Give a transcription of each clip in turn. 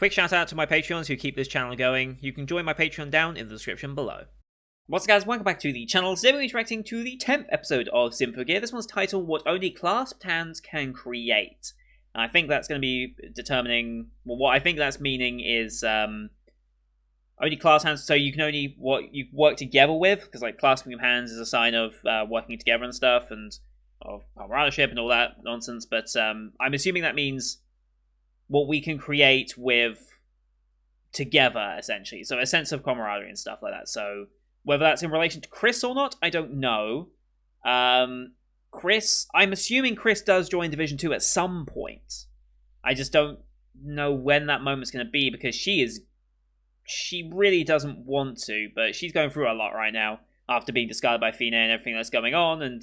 Quick shout out to my Patreons who keep this channel going. You can join my Patreon down in the description below. What's up, guys? Welcome back to the channel. Today we're interacting to the 10th episode of Symphogear. This one's titled What Only Clasped Hands Can Create. And I think that's going to be determining... Well, what I think that's meaning is... only clasped hands, so you can only you work together with, because like clasping of hands is a sign of working together and stuff, and of comradeship and all that nonsense. But I'm assuming that means what we can create with together, essentially. So a sense of camaraderie and stuff like that. So whether that's in relation to Chris or not, I don't know. Chris, I'm assuming Chris does join Division 2 at some point. I just don't know when that moment's going to be, because she really doesn't want to, but she's going through a lot right now after being discarded by Fina and everything that's going on, and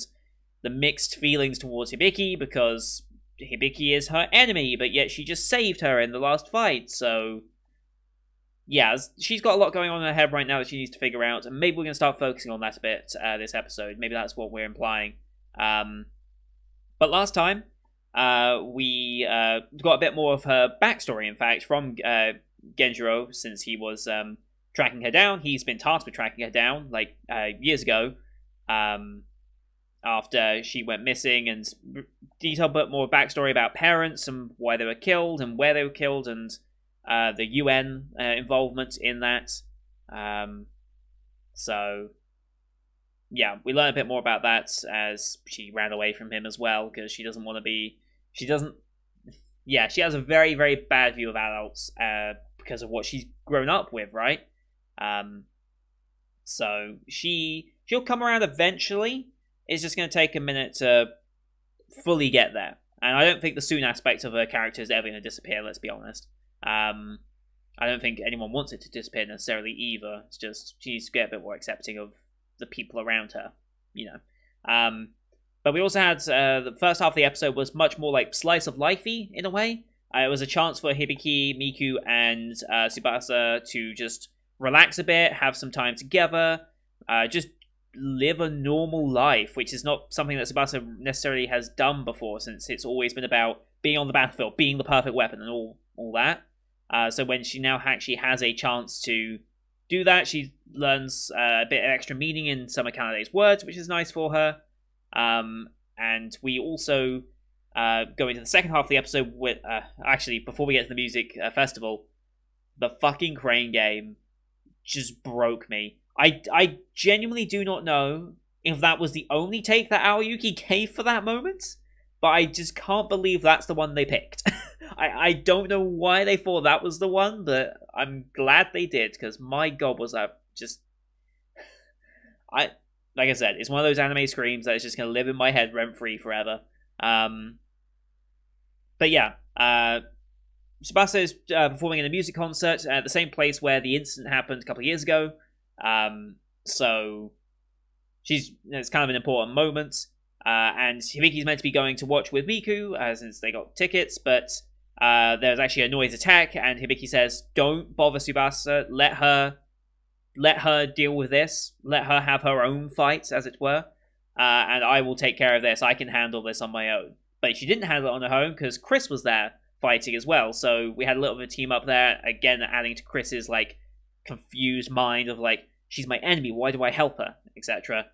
the mixed feelings towards Hibiki, because Hibiki is her enemy, but yet she just saved her in the last fight. So yeah, she's got a lot going on in her head right now that she needs to figure out, and maybe we're going to start focusing on that a bit this episode. Maybe that's what we're implying. But last time we got a bit more of her backstory, in fact, from Genjiro, since he was tracking her down. He's been tasked with tracking her down, like, years ago, after she went missing, and detail a bit more backstory about parents and why they were killed and where they were killed, and the UN involvement in that. So yeah, we learn a bit more about that as she ran away from him as well, because she doesn't want to be... She has a very, very bad view of adults because of what she's grown up with, right? So she'll come around eventually. It's just going to take a minute to fully get there. And I don't think the soon aspect of her character is ever going to disappear, let's be honest. I don't think anyone wants it to disappear necessarily either. It's just she's get a bit more accepting of the people around her, you know. But we also had the first half of the episode was much more like slice of lifey in a way. It was a chance for Hibiki, Miku, and Tsubasa to just relax a bit, have some time together, just live a normal life, which is not something that Tsubasa necessarily has done before, since it's always been about being on the battlefield, being the perfect weapon, and all that. So when she now actually has a chance to do that, she learns a bit of extra meaning in some of Kanade's words, which is nice for her. And we also go into the second half of the episode with... actually, before we get to the music festival, the fucking crane game just broke me. I genuinely do not know if that was the only take that Aoyuki gave for that moment, but I just can't believe that's the one they picked. I don't know why they thought that was the one, but I'm glad they did, because my god, was that just... Like I said, it's one of those anime screams that is just going to live in my head rent-free forever. But yeah, Tsubasa is performing in a music concert at the same place where the incident happened a couple of years ago. So it's kind of an important moment. And Hibiki's meant to be going to watch with Miku, since they got tickets, but there's actually a noise attack, and Hibiki says, "Don't bother Tsubasa, let her deal with this, let her have her own fight, as it were, and I will take care of this, I can handle this on my own." But she didn't handle it on her own, because Chris was there fighting as well, so we had a little bit of a team up there, again adding to Chris's, like, confused mind of, like, she's my enemy, why do I help her, etc.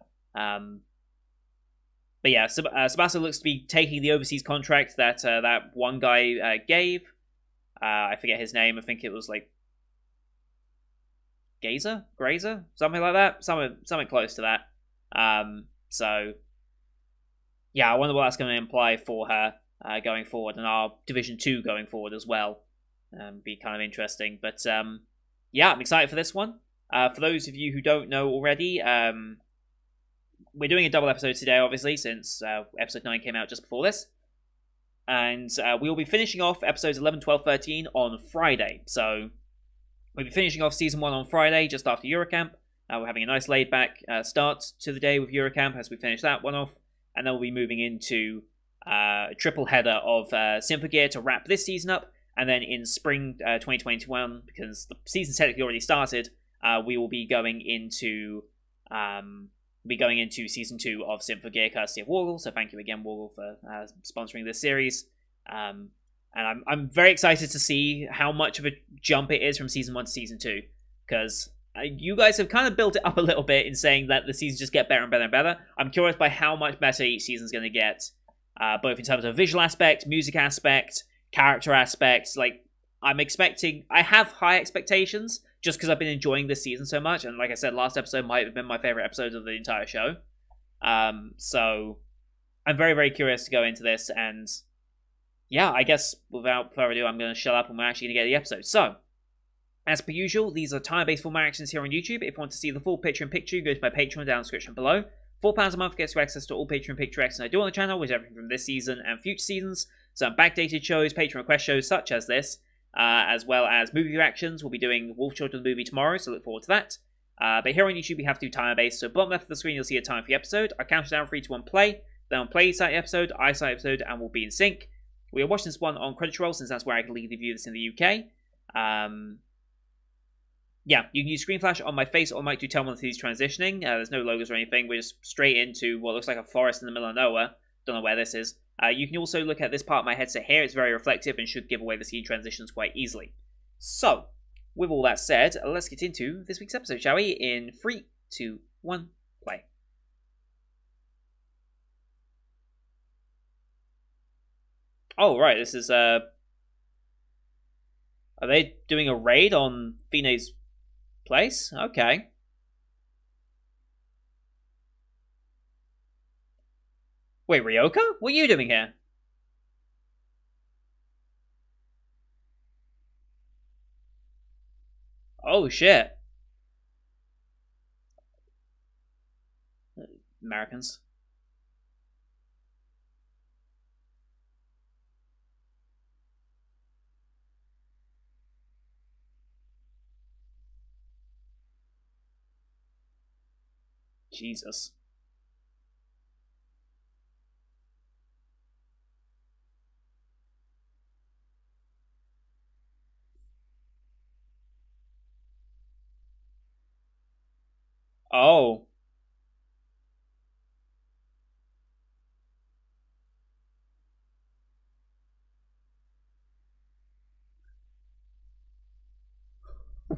But yeah, Tsubasa looks to be taking the overseas contract that that one guy gave. I forget his name, I think it was, like, Grazer? Something like that? Something close to that. So, yeah, I wonder what that's going to imply for her going forward, and our Division 2 going forward as well. Be kind of interesting. But, yeah, I'm excited for this one. For those of you who don't know already, we're doing a double episode today, obviously, since episode 9 came out just before this. And we will be finishing off episodes 11, 12, 13 on Friday. So we'll be finishing off Season 1 on Friday, just after Eurocamp. We're having a nice laid-back start to the day with Eurocamp as we finish that one off. And then we'll be moving into a triple header of Symphogear to wrap this season up. And then in spring 2021, because the season's technically already started, we will be going into Season 2 of Symphogear, courtesy of Worgle. So thank you again, Worgle, for sponsoring this series. And I'm very excited to see how much of a jump it is from season 1 to season 2. Because you guys have kind of built it up a little bit in saying that the seasons just get better and better and better. I'm curious by how much better each season's going to get, both in terms of visual aspect, music aspect, character aspects. Like, I have high expectations just because I've been enjoying this season so much. And like I said, last episode might have been my favorite episode of the entire show. So I'm very, very curious to go into this. And yeah, I guess without further ado, I'm going to shut up and we're actually going to get the episode. So, as per usual, these are time-based format reactions here on YouTube. If you want to see the full picture-in-picture, go to my Patreon down in the description below. £4 a month gets you access to all picture-in-picture reactions I do on the channel, which is everything from this season and future seasons. Some backdated shows, Patreon request shows such as this, as well as movie reactions. We'll be doing Wolf Children movie tomorrow, so look forward to that. But here on YouTube, we have to do time-based, so bottom left of the screen, you'll see a time for the episode. I count it down 3, 2, 1, play. Then on play, start the episode, I start the episode, and we'll be in sync. We are watching this one on Crunchyroll, since that's where I can legally view this in the UK. Yeah, you can use screen flash on my face or mic to tell one of these transitioning. There's no logos or anything. We're just straight into what looks like a forest in the middle of nowhere. Don't know where this is. You can also look at this part of my headset here. It's very reflective and should give away the scene transitions quite easily. So, with all that said, let's get into this week's episode, shall we? In 3, 2, 1, play. Oh, right, this is, Are they doing a raid on Fine's place? Okay. Wait, Ryoko? What are you doing here? Oh, shit. Americans. Jesus. Oh.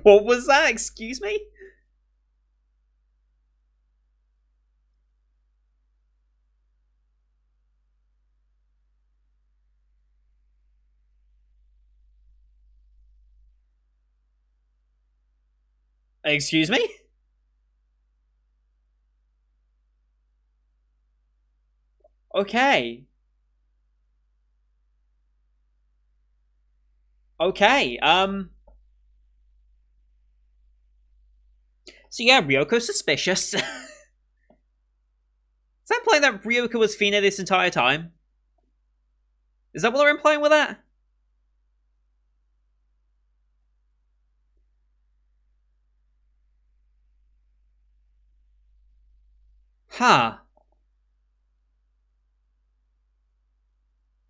What was that? Excuse me? Excuse me? Okay. Okay, So yeah, Ryoko's suspicious. Is that implying that Ryoko was Fina this entire time? Is that what they're implying with that? Huh.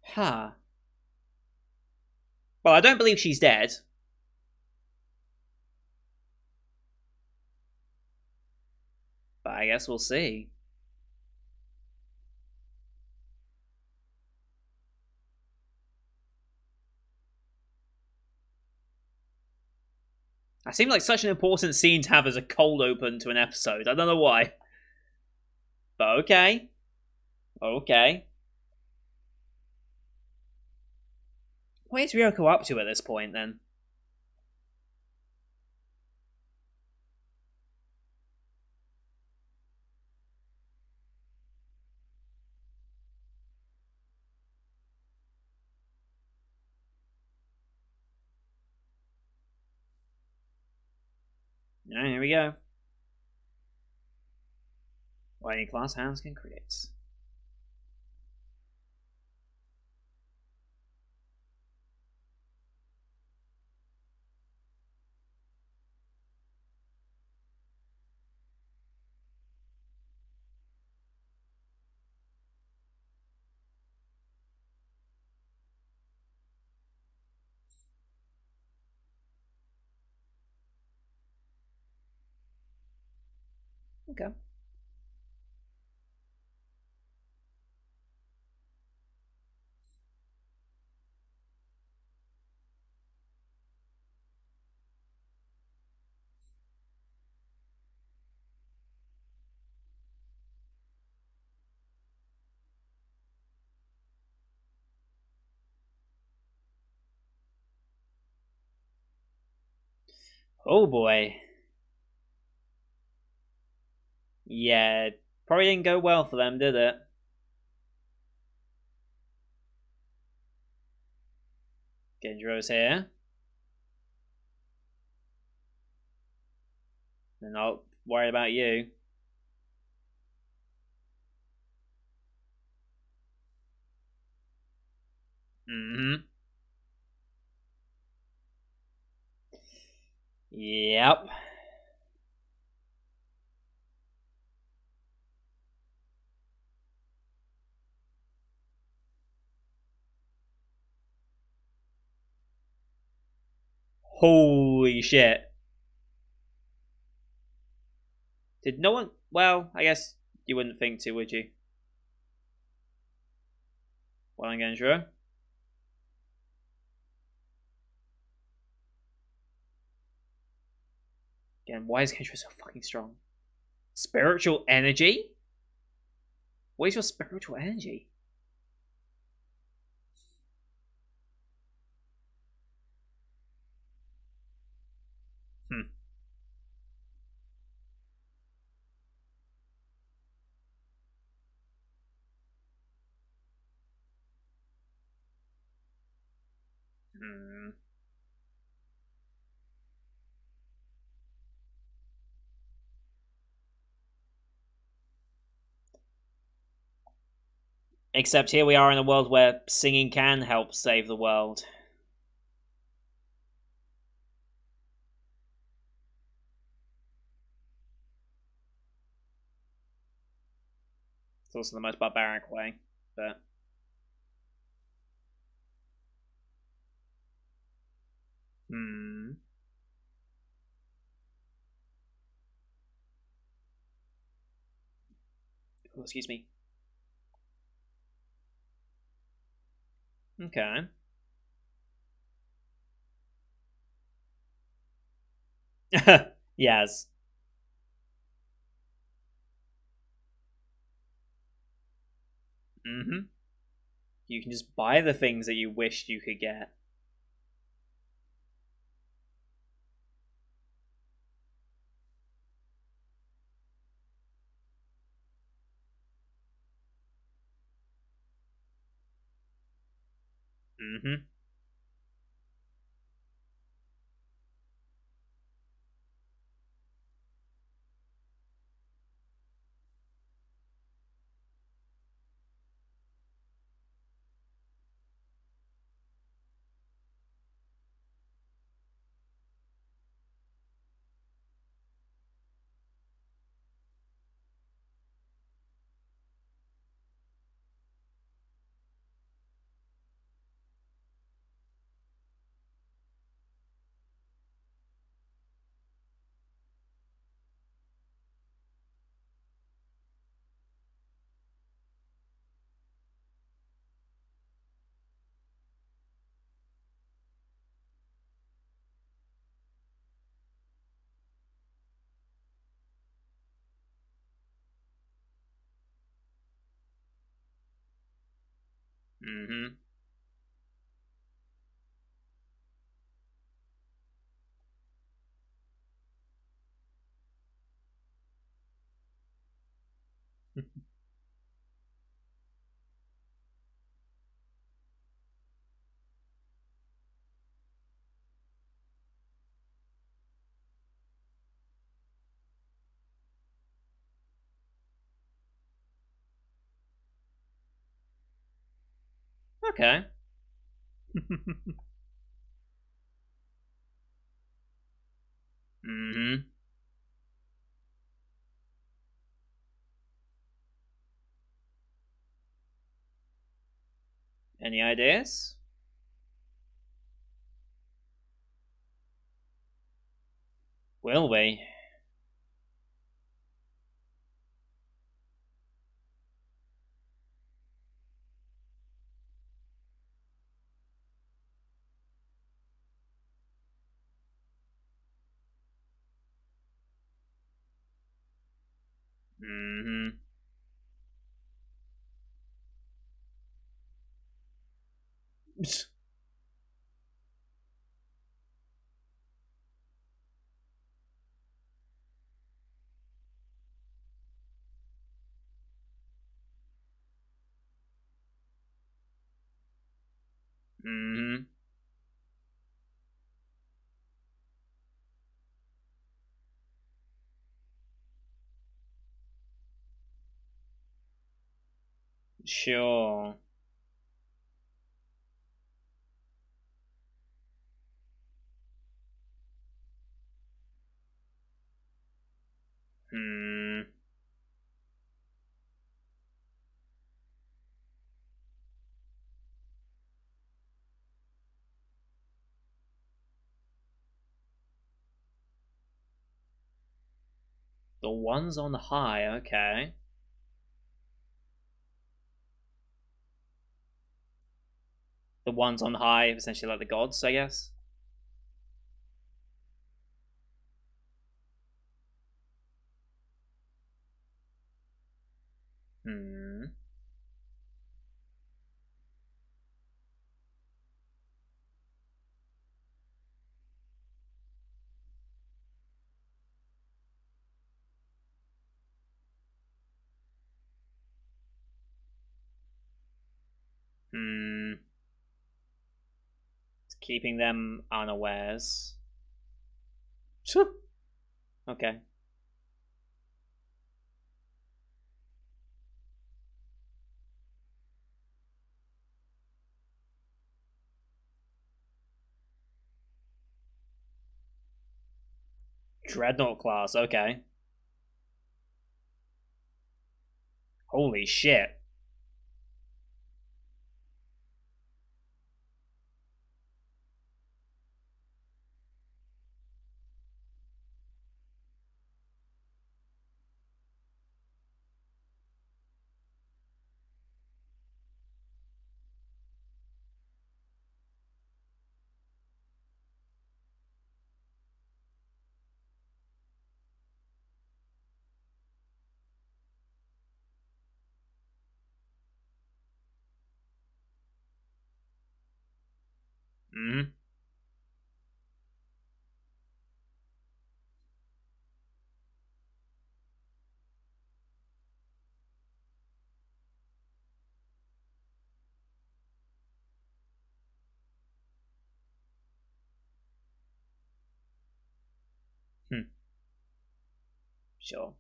Huh. Well, I don't believe she's dead. But I guess we'll see. That seemed like such an important scene to have as a cold open to an episode. I don't know why. But okay. Okay. What is Ryoko up to at this point, then? Alright, here we go. What any class hands can create. Okay. Oh boy. Yeah, probably didn't go well for them, did it? Gendro's here. And I'll worry about you. Mm-hmm. Yep. Holy shit. Did no one... Well, I guess you wouldn't think to, would you? Well, Gendro. Again, why is Gendro so fucking strong? Spiritual energy? What is your spiritual energy? Hmm. Hmm. Except here we are in a world where singing can help save the world. It's also the most barbaric way, but... Hmm. Oh, excuse me. Okay. Yes. Mm-hmm. You can just buy the things that you wished you could get. Mm-hmm. Mm-hmm. Okay. Mm-hmm. Any ideas? Will we? Mm-hmm. Mm-hmm. Sure. Hmm. The ones on high, okay. The ones on high, essentially like the gods, I guess. Hmm. Hmm. It's keeping them unawares. Okay. Dreadnought class, okay. Holy shit. Hmm. Hmm. Sure.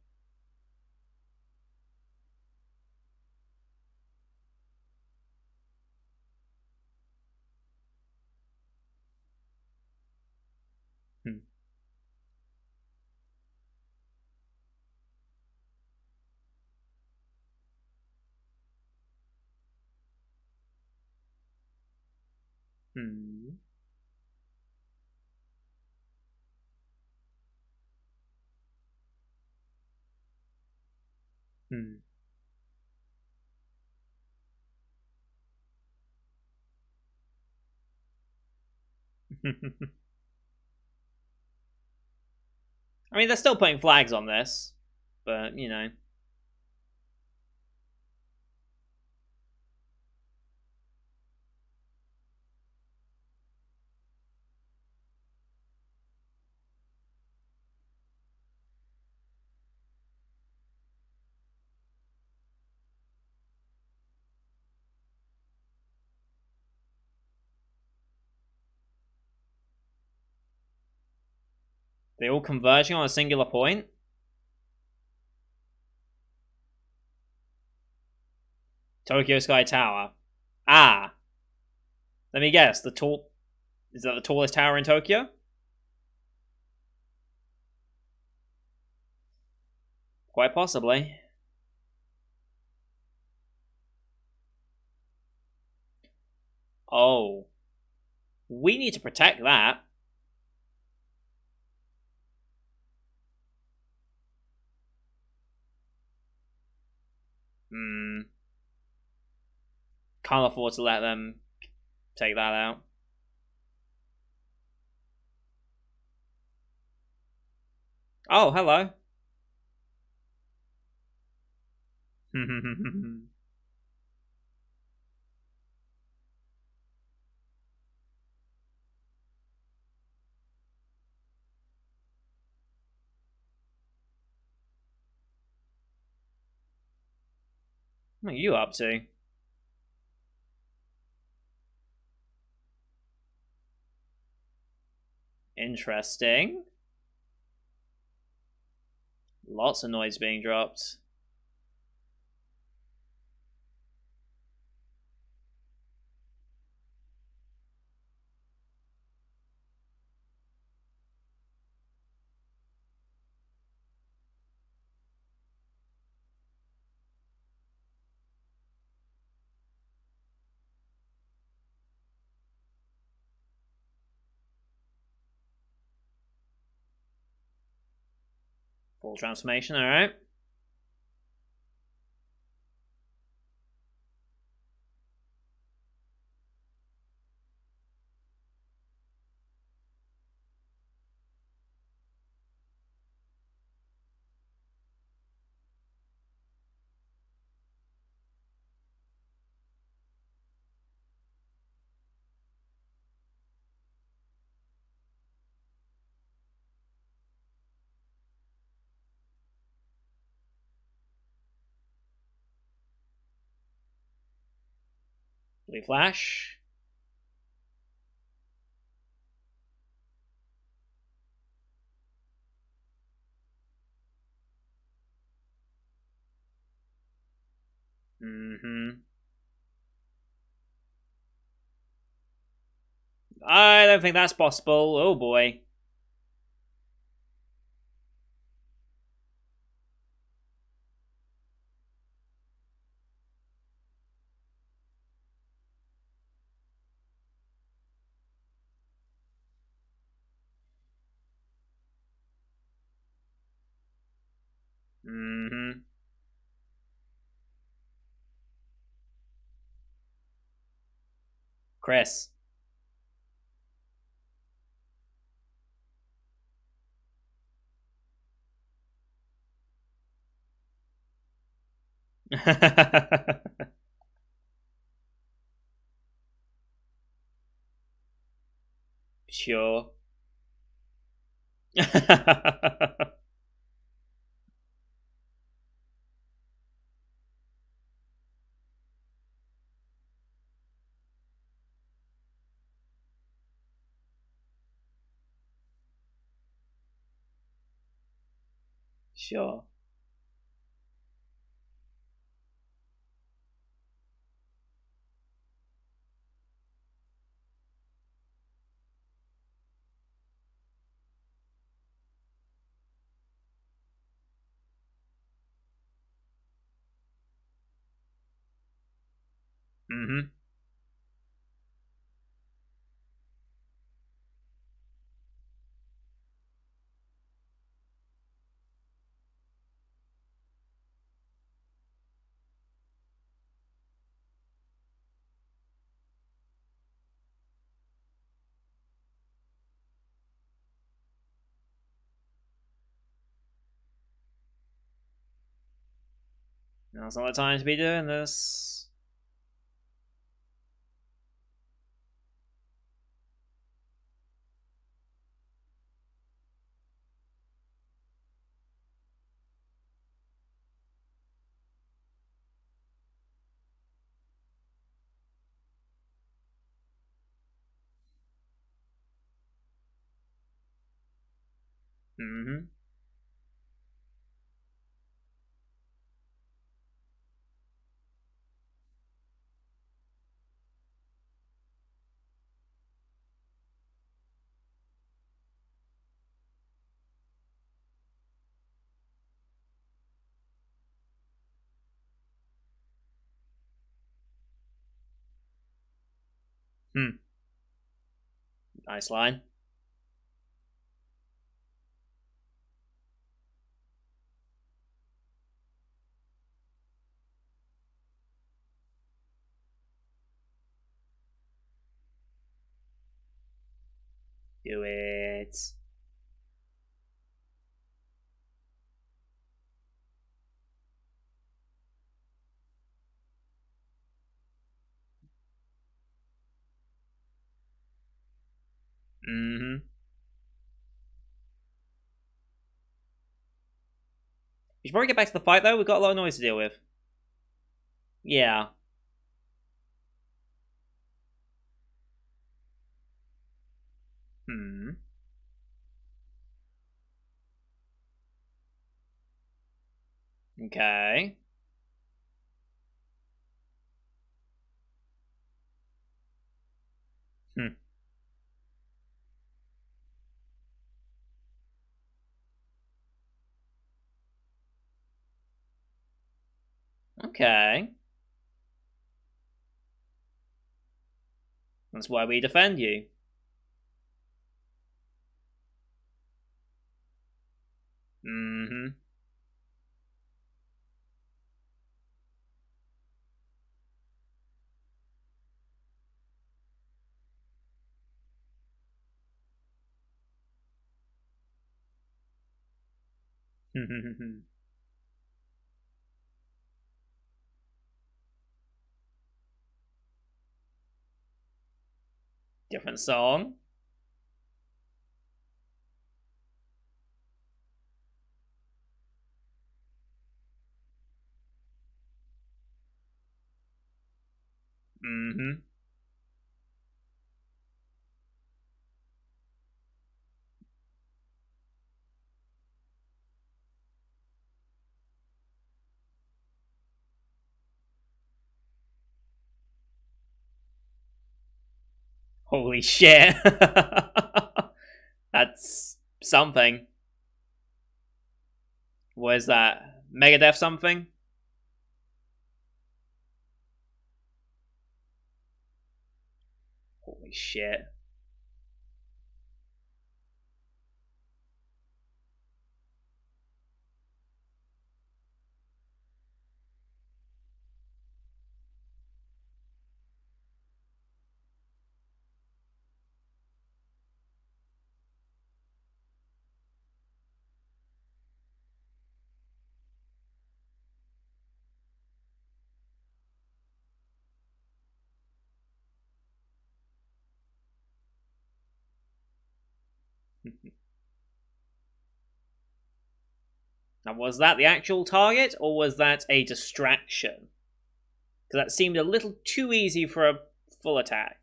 Hmm. Hmm. Hmm. I mean, they're still putting flags on this, but you know. They're all converging on a singular point. Tokyo Sky Tower. Ah, let me guess. The tall is that the tallest tower in Tokyo? Quite possibly. Oh, we need to protect that. Hmm. Can't afford to let them take that out. Oh, hello. What are you up to? Interesting. Lots of noise being dropped. Full transformation, alright. Blue flash. I don't think that's possible. Oh boy. Chris. Sure. Sure. Now's not the time to be doing this. Nice line. Do it. We should probably get back to the fight, though. We've got a lot of noise to deal with. Yeah. Okay. Hmm. Okay. That's why we defend you. Mm-hmm. Different song. Mm-hmm. Holy shit. That's something. Where's that? Megadeth something? Holy shit. Now, was that the actual target, or was that a distraction? Because that seemed a little too easy for a full attack.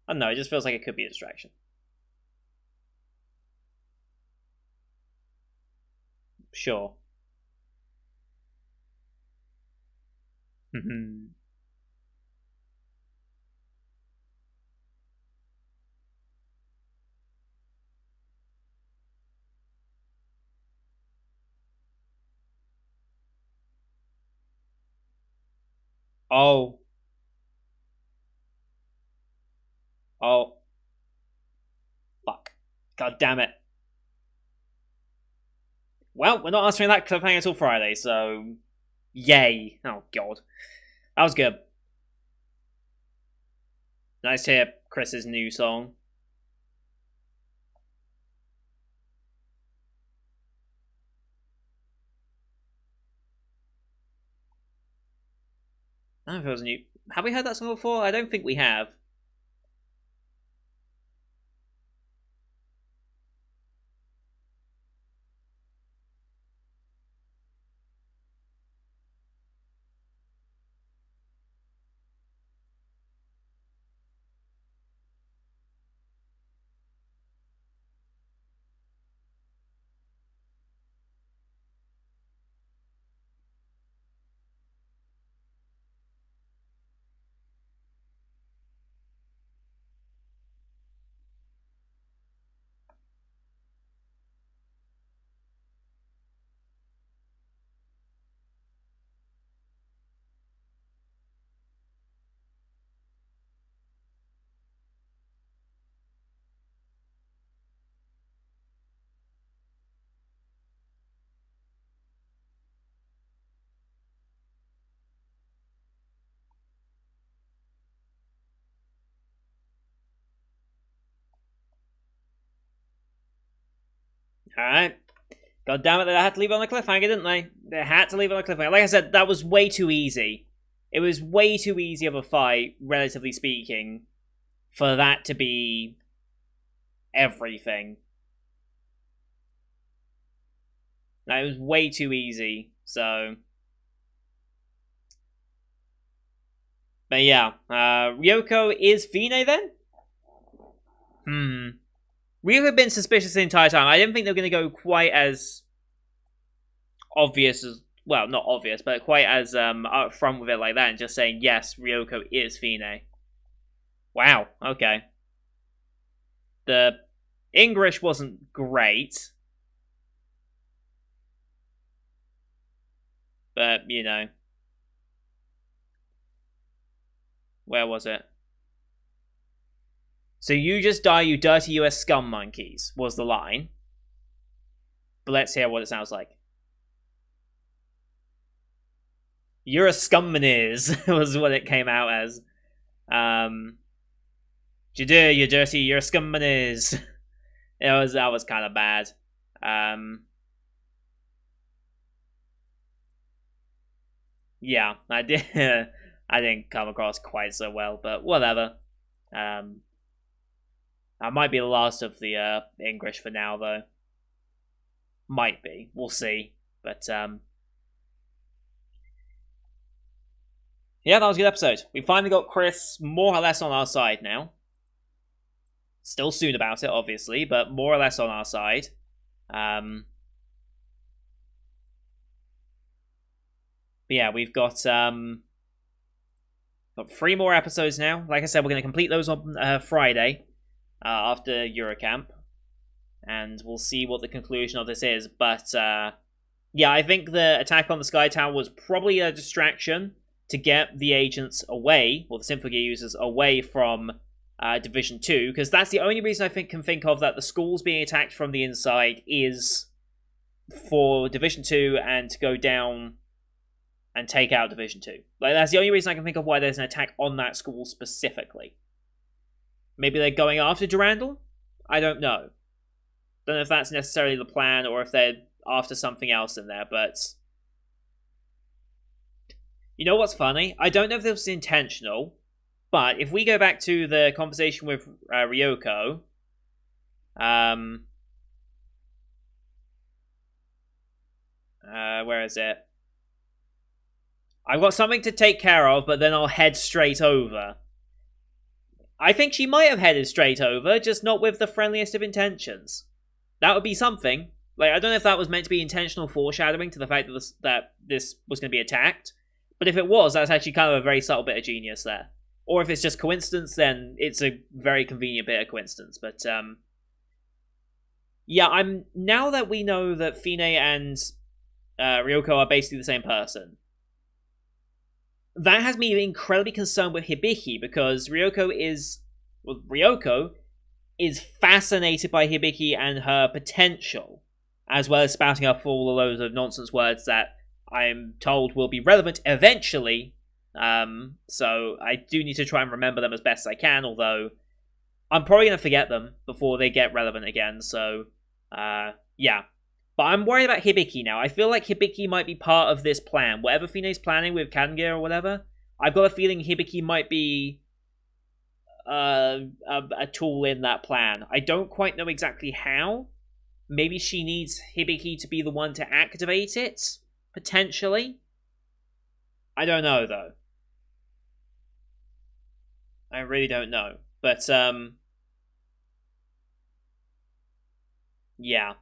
I don't know, it just feels like it could be a distraction. Sure. Oh. Oh. Fuck. God damn it. Well, we're not answering that cliffhanger until Friday, so... Yay. Oh, God. That was good. Nice to hear Chris's new song. I don't know if it was new. Have we heard that song before? I don't think we have. Alright. God damn it, they had to leave it on a cliffhanger, didn't they? They had to leave it on a cliffhanger. Like I said, that was way too easy. It was way too easy of a fight, relatively speaking, for that to be everything. It was way too easy, so... But yeah, Ryoko is Fine then? Ryoko had been suspicious the entire time. I didn't think they were going to go quite as obvious as well, not obvious, but quite as upfront with it like that, and just saying yes, Ryoko is Fine. Wow. Okay. The English wasn't great, but you know, where was it? So you just die, you dirty US scum monkeys, was the line. But let's hear what it sounds like. You're a scummaneers, was what it came out as. You do, you dirty, you're a scummaneers. That was kind of bad. Yeah, I did. I didn't come across quite so well, but whatever. I might be the last of the English for now, though. Might be. We'll see. But yeah, that was a good episode. We finally got Chris more or less on our side now. Still soon about it, obviously, but more or less on our side. But yeah, we've got 3 more episodes now. Like I said, we're going to complete those on Friday after Eurocamp, and we'll see what the conclusion of this is. But yeah, I think the attack on the Sky Tower was probably a distraction to get the agents away, or the Symphogear users away from Division 2, because that's the only reason I can think of that the school's being attacked from the inside is for Division 2 and to go down and take out Division 2. Like, that's the only reason I can think of why there's an attack on that school specifically. Maybe they're going after Durandal? I don't know. Don't know if that's necessarily the plan or if they're after something else in there, but you know what's funny? I don't know if this was intentional, but if we go back to the conversation with Ryoko, where is it? I've got something to take care of, but then I'll head straight over. I think she might have headed straight over, just not with the friendliest of intentions. That would be something. Like, I don't know if that was meant to be intentional foreshadowing to the fact that this was going to be attacked, but if it was, that's actually kind of a very subtle bit of genius there. Or if it's just coincidence, then it's a very convenient bit of coincidence. But yeah, now that we know that Fine and Ryoko are basically the same person, that has me incredibly concerned with Hibiki, because Ryoko is fascinated by Hibiki and her potential, as well as spouting up all the loads of nonsense words that I'm told will be relevant eventually. So I do need to try and remember them as best I can, although I'm probably going to forget them before they get relevant again, so yeah. But I'm worried about Hibiki now. I feel like Hibiki might be part of this plan. Whatever Fine's planning with Kangear or whatever, I've got a feeling Hibiki might be a tool in that plan. I don't quite know exactly how. Maybe she needs Hibiki to be the one to activate it, potentially. I don't know, though. I really don't know. But, yeah.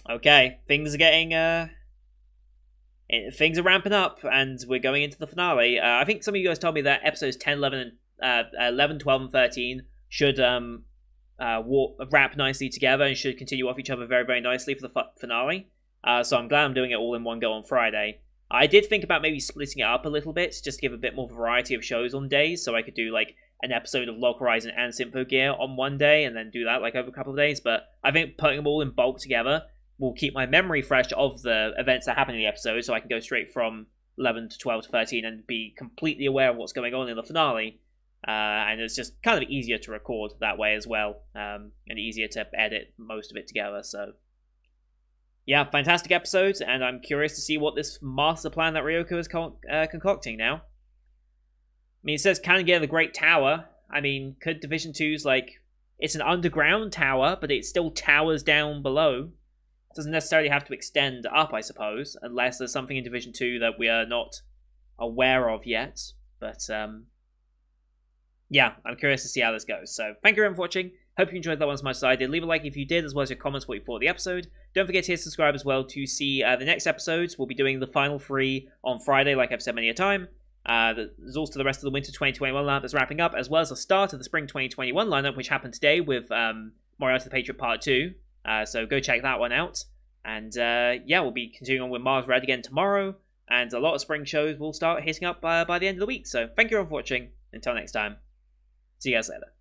Okay, things are getting, things are ramping up, and we're going into the finale. I think some of you guys told me that episodes 10, 11, 12, and 13 should wrap nicely together and should continue off each other very, very nicely for the finale. So I'm glad I'm doing it all in one go on Friday. I did think about maybe splitting it up a little bit, just to give a bit more variety of shows on days, so I could do, like, an episode of Log Horizon and Symphogear on one day, and then do that, like, over a couple of days. But I think putting them all in bulk together will keep my memory fresh of the events that happen in the episode, so I can go straight from 11 to 12 to 13 and be completely aware of what's going on in the finale. And it's just kind of easier to record that way as well, and easier to edit most of it together. So yeah, fantastic episodes, and I'm curious to see what this master plan that Ryoko is concocting now. I mean, it says Kangear the Great Tower. I mean, could Division 2's, like, it's an underground tower, but it still towers down below. It doesn't necessarily have to extend up, I suppose, unless there's something in Division 2 that we are not aware of yet. But yeah, I'm curious to see how this goes. So thank you everyone for watching. Hope you enjoyed that one as much as I did. Leave a like if you did, as well as your comments what you thought of the episode. Don't forget to hit subscribe as well to see the next episodes. We'll be doing the final 3 on Friday, like I've said many a time. There's also the rest of the Winter 2021 lineup that's wrapping up, as well as the start of the Spring 2021 lineup, which happened today with Moriarty the Patriot Part 2. So go check that one out. And yeah, we'll be continuing on with Mars Red again tomorrow. And a lot of spring shows will start hitting up by the end of the week. So thank you all for watching. Until next time, see you guys later.